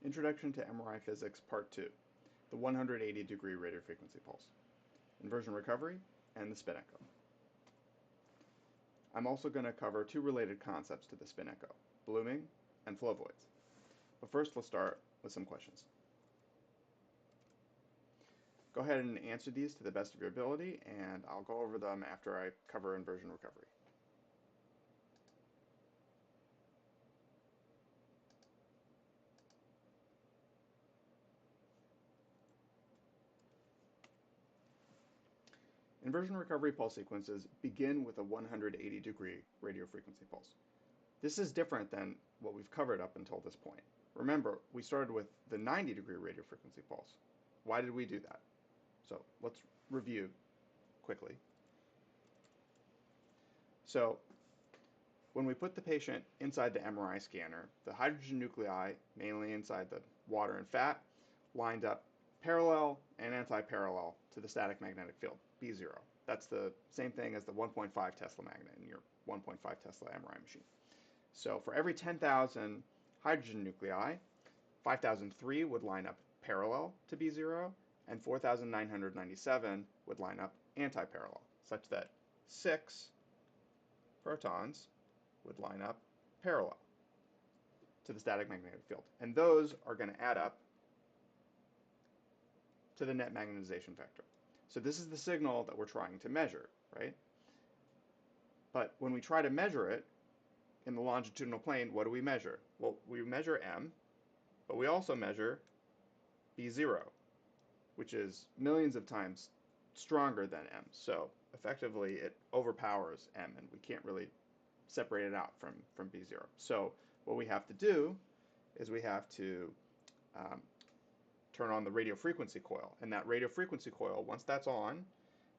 Introduction to MRI Physics Part 2, the 180-degree radiofrequency pulse, inversion recovery, and the spin echo. I'm also going to cover two related concepts to the spin echo, blooming and flow voids. But first, let's start with some questions. Go ahead and answer these to the best of your ability, and I'll go over them after I cover inversion recovery. Inversion recovery pulse sequences begin with a 180-degree radiofrequency pulse. This is different than what we've covered up until this point. Remember, we started with the 90-degree radiofrequency pulse. Why did we do that? So let's review quickly. So when we put the patient inside the MRI scanner, the hydrogen nuclei, mainly inside the water and fat, lined up parallel and anti-parallel to the static magnetic field, B0. That's the same thing as the 1.5 Tesla magnet in your 1.5 Tesla MRI machine. So for every 10,000 hydrogen nuclei, 5,003 would line up parallel to B0, and 4,997 would line up anti-parallel, such that 6 protons would line up parallel to the static magnetic field. And those are going to add up to the net magnetization vector. So this is the signal that we're trying to measure, right? But when we try to measure it in the longitudinal plane, what do we measure? Well, we measure M, but we also measure B0, which is millions of times stronger than M. So effectively, it overpowers M, and we can't really separate it out from B0. So what we have to do is we have to turn on the radio frequency coil. And that radio frequency coil, once that's on,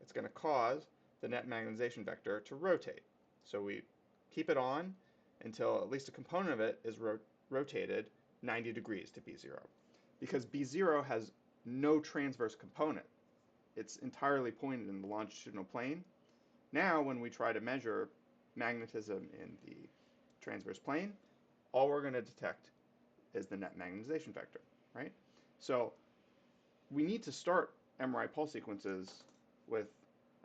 it's going to cause the net magnetization vector to rotate. So we keep it on until at least a component of it is rotated 90 degrees to B0. Because B0 has no transverse component. It's entirely pointed in the longitudinal plane. Now, when we try to measure magnetism in the transverse plane, all we're going to detect is the net magnetization vector, right? So we need to start MRI pulse sequences with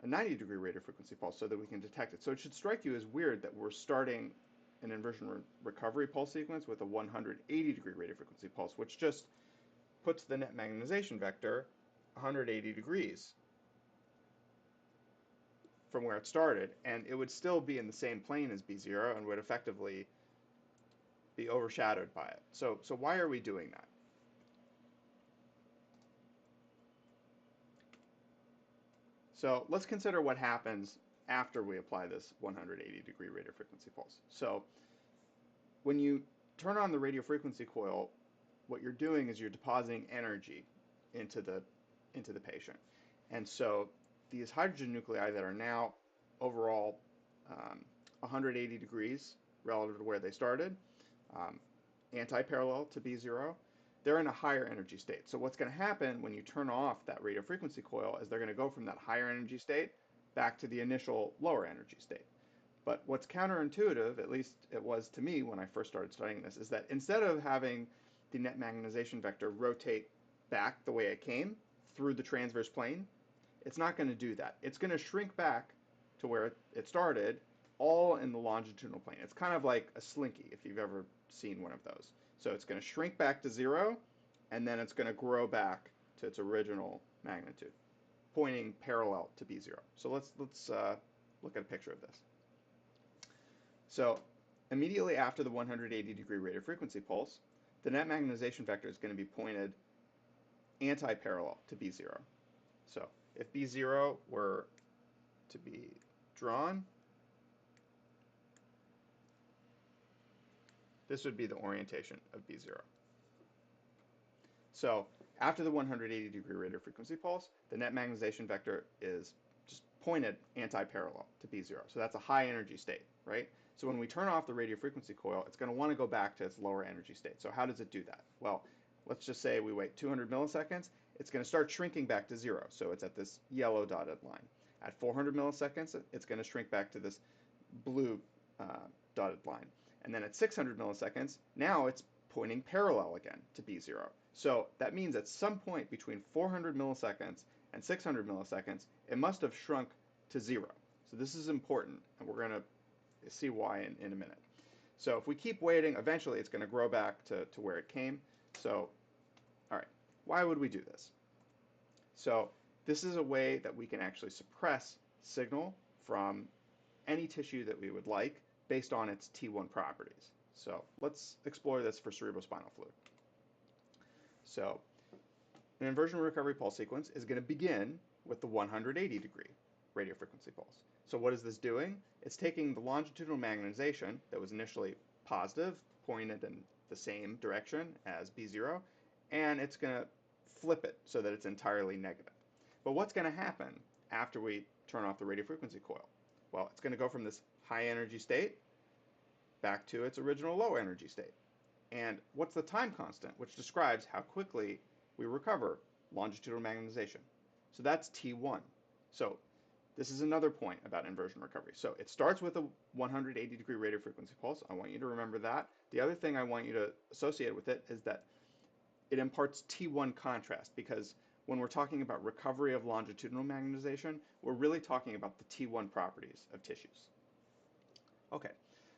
a 90-degree radiofrequency pulse so that we can detect it. So it should strike you as weird that we're starting an inversion recovery pulse sequence with a 180-degree radiofrequency pulse, which just puts the net magnetization vector 180 degrees from where it started, and it would still be in the same plane as B0 and would effectively be overshadowed by it. So why are we doing that? So let's consider what happens after we apply this 180-degree radiofrequency pulse. So when you turn on the radiofrequency coil, what you're doing is you're depositing energy into the patient. And so these hydrogen nuclei that are now overall 180 degrees relative to where they started, anti-parallel to B0, they're in a higher energy state. So what's going to happen when you turn off that radiofrequency coil is they're going to go from that higher energy state back to the initial lower energy state. But what's counterintuitive, at least it was to me when I first started studying this, is that instead of having the net magnetization vector rotate back the way it came through the transverse plane, it's not going to do that. It's going to shrink back to where it started, all in the longitudinal plane. It's kind of like a slinky, if you've ever seen one of those. So it's going to shrink back to 0, and then it's going to grow back to its original magnitude, pointing parallel to B0. So let's look at a picture of this. So immediately after the 180-degree radiofrequency pulse, the net magnetization vector is going to be pointed anti-parallel to B0. So if B0 were to be drawn, this would be the orientation of B0. So after the 180-degree radiofrequency pulse, the net magnetization vector is just pointed anti-parallel to B0. So that's a high energy state, right? So when we turn off the radiofrequency coil, it's going to want to go back to its lower energy state. So how does it do that? Well, let's just say we wait 200 milliseconds. It's going to start shrinking back to 0. So it's at this yellow dotted line. At 400 milliseconds, it's going to shrink back to this blue dotted line. And then at 600 milliseconds, now it's pointing parallel again to B0. So that means at some point between 400 milliseconds and 600 milliseconds, it must have shrunk to 0. So this is important, and we're going to see why in a minute. So if we keep waiting, eventually it's going to grow back to where it came. So, all right, why would we do this? So this is a way that we can actually suppress signal from any tissue that we would like based on its T1 properties. So let's explore this for cerebrospinal fluid. So an inversion recovery pulse sequence is going to begin with the 180 degree radiofrequency pulse. So what is this doing? It's taking the longitudinal magnetization that was initially positive, pointed in the same direction as B0, and it's going to flip it so that it's entirely negative. But what's going to happen after we turn off the radiofrequency coil? Well, it's going to go from this high energy state back to its original low energy state. And what's the time constant, which describes how quickly we recover longitudinal magnetization? So that's T1. So this is another point about inversion recovery. So it starts with a 180 degree radiofrequency pulse. I want you to remember that. The other thing I want you to associate with it is that it imparts T1 contrast, because when we're talking about recovery of longitudinal magnetization, we're really talking about the T1 properties of tissues. Okay,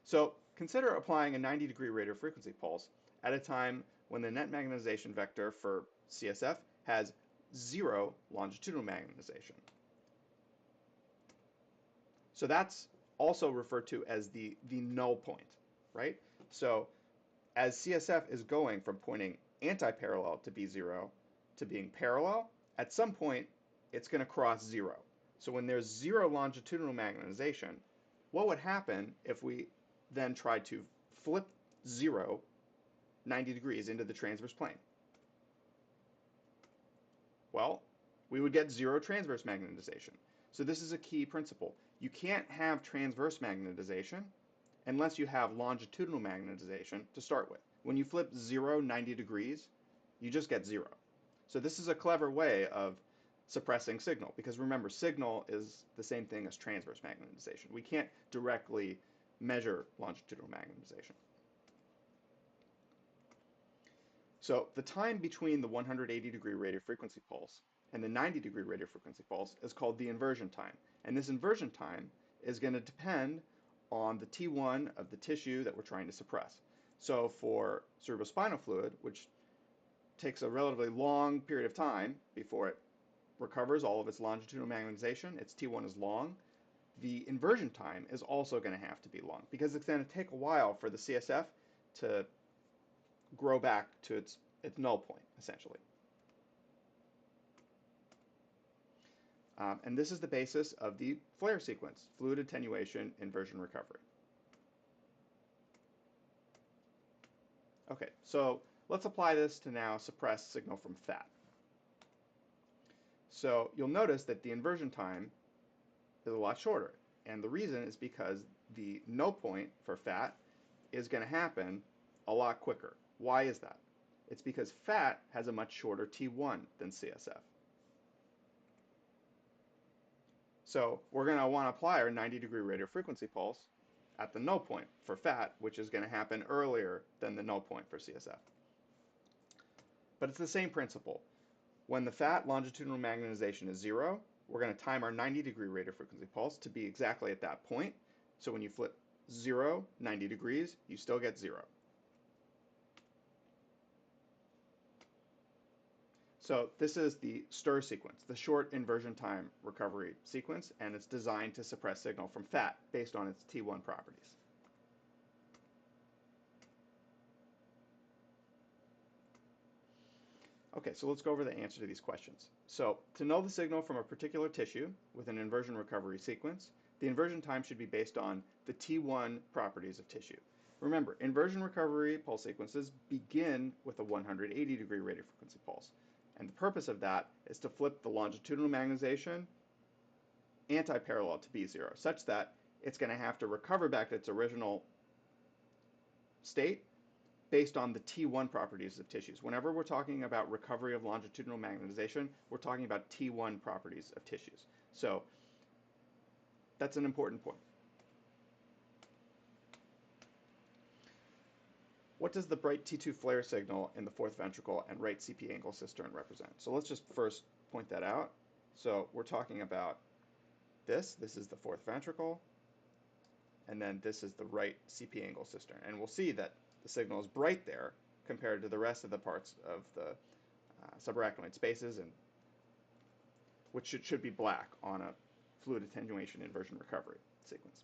so consider applying a 90 degree radiofrequency pulse at a time when the net magnetization vector for CSF has 0 longitudinal magnetization. So that's also referred to as the null point, right? So as CSF is going from pointing anti-parallel to B0 to being parallel, at some point it's going to cross 0. So when there's 0 longitudinal magnetization, what would happen if we then tried to flip 0 90 degrees into the transverse plane? Well, we would get 0 transverse magnetization. So this is a key principle. You can't have transverse magnetization unless you have longitudinal magnetization to start with. When you flip 0 90 degrees, you just get 0. So this is a clever way of suppressing signal, because remember, signal is the same thing as transverse magnetization. We can't directly measure longitudinal magnetization. So the time between the 180 degree radiofrequency pulse and the 90 degree radiofrequency pulse is called the inversion time. And this inversion time is going to depend on the T1 of the tissue that we're trying to suppress. So for cerebrospinal fluid, which takes a relatively long period of time before it recovers all of its longitudinal magnetization, its T1 is long, the inversion time is also going to have to be long, because it's going to take a while for the CSF to grow back to its null point, essentially. And this is the basis of the FLAIR sequence, fluid attenuation inversion recovery. Okay, so let's apply this to now suppress signal from fat. So you'll notice that the inversion time is a lot shorter, and the reason is because the null point for fat is going to happen a lot quicker. Why is that? It's because fat has a much shorter T1 than CSF. So we're going to want to apply our 90 degree radiofrequency pulse at the null point for fat, which is going to happen earlier than the null point for CSF. But it's the same principle. When the fat longitudinal magnetization is 0, we're going to time our 90 degree radiofrequency pulse to be exactly at that point. So when you flip 0 90 degrees, you still get 0. So this is the STIR sequence, the short inversion time recovery sequence, and it's designed to suppress signal from fat based on its T1 properties. Okay, so let's go over the answer to these questions. So to know the signal from a particular tissue with an inversion recovery sequence, the inversion time should be based on the T1 properties of tissue. Remember, inversion recovery pulse sequences begin with a 180 degree radiofrequency pulse. And the purpose of that is to flip the longitudinal magnetization anti-parallel to B0, such that it's going to have to recover back to its original state based on the T1 properties of tissues. Whenever we're talking about recovery of longitudinal magnetization, we're talking about T1 properties of tissues. So that's an important point. what does the bright T2 flare signal in the fourth ventricle and right CP angle cistern represent? So let's just first point that out. So we're talking about this. This is the fourth ventricle, and then this is the right CP angle cistern. And we'll see that the signal is bright there compared to the rest of the parts of the subarachnoid spaces, and which should be black on a fluid attenuation inversion recovery sequence.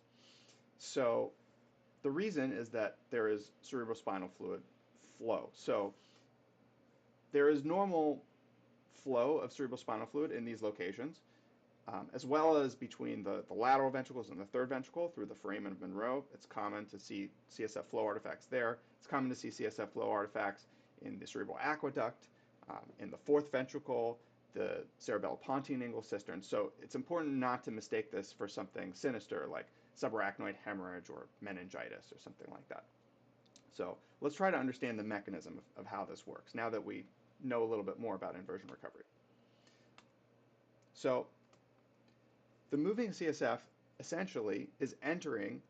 So the reason is that there is cerebrospinal fluid flow. So there is normal flow of cerebrospinal fluid in these locations, as well as between the lateral ventricles and the third ventricle through the foramen of Monroe. It's common to see CSF flow artifacts there. It's common to see CSF flow artifacts in the cerebral aqueduct, in the fourth ventricle, the cerebellopontine angle cistern. So it's important not to mistake this for something sinister like subarachnoid hemorrhage or meningitis or something like that. So let's try to understand the mechanism of how this works now that we know a little bit more about inversion recovery. So the moving CSF essentially is entering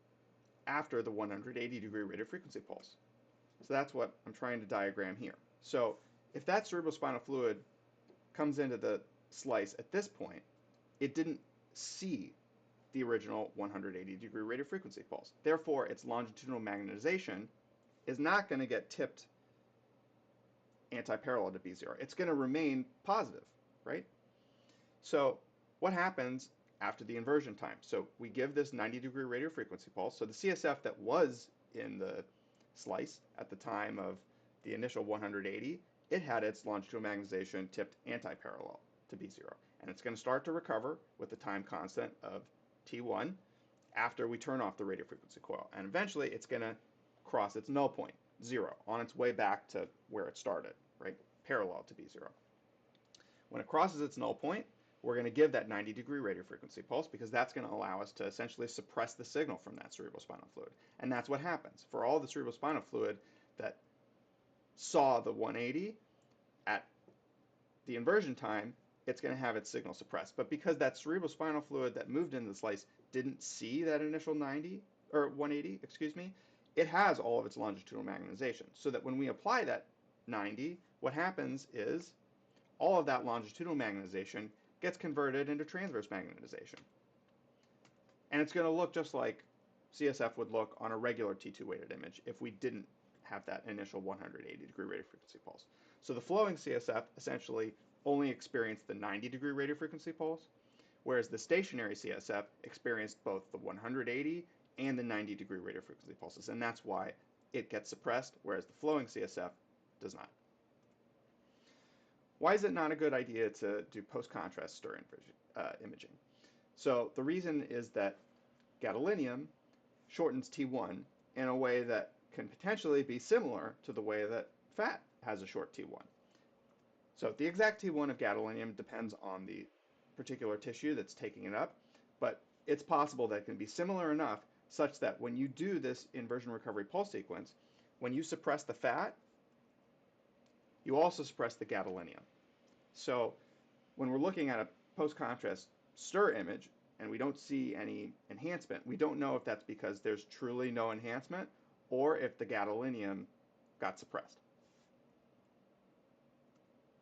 after the 180-degree radiofrequency pulse. So that's what I'm trying to diagram here. So if that cerebrospinal fluid comes into the slice at this point, it didn't see the original 180-degree radiofrequency pulse. Therefore, its longitudinal magnetization is not going to get tipped anti-parallel to B0. It's going to remain positive, right? So what happens after the inversion time? So we give this 90-degree radiofrequency pulse. So the CSF that was in the slice at the time of the initial 180, it had its longitudinal magnetization tipped anti-parallel to B0. And it's going to start to recover with the time constant of T1 after we turn off the radiofrequency coil. And eventually it's going to cross its null point, 0, on its way back to where it started, right? Parallel to B0. When it crosses its null point, we're going to give that 90-degree radiofrequency pulse because that's going to allow us to essentially suppress the signal from that cerebrospinal fluid. And that's what happens. For all the cerebrospinal fluid that saw the 180 at the inversion time, it's going to have its signal suppressed. But because that cerebrospinal fluid that moved into the slice didn't see that initial 90, or 180, excuse me, it has all of its longitudinal magnetization. So that when we apply that 90, what happens is all of that longitudinal magnetization gets converted into transverse magnetization. And it's going to look just like CSF would look on a regular T2 weighted image if we didn't have that initial 180-degree radiofrequency pulse. So the flowing CSF essentially only experienced the 90-degree radiofrequency pulse, whereas the stationary CSF experienced both the 180 and the 90-degree radiofrequency pulses, and that's why it gets suppressed, whereas the flowing CSF does not. Why is it not a good idea to do post-contrast stir imaging? So the reason is that gadolinium shortens T1 in a way that can potentially be similar to the way that fat has a short T1. So the exact T1 of gadolinium depends on the particular tissue that's taking it up, but it's possible that it can be similar enough such that when you do this inversion recovery pulse sequence, when you suppress the fat, you also suppress the gadolinium. So when we're looking at a post-contrast stir image and we don't see any enhancement, we don't know if that's because there's truly no enhancement or if the gadolinium got suppressed.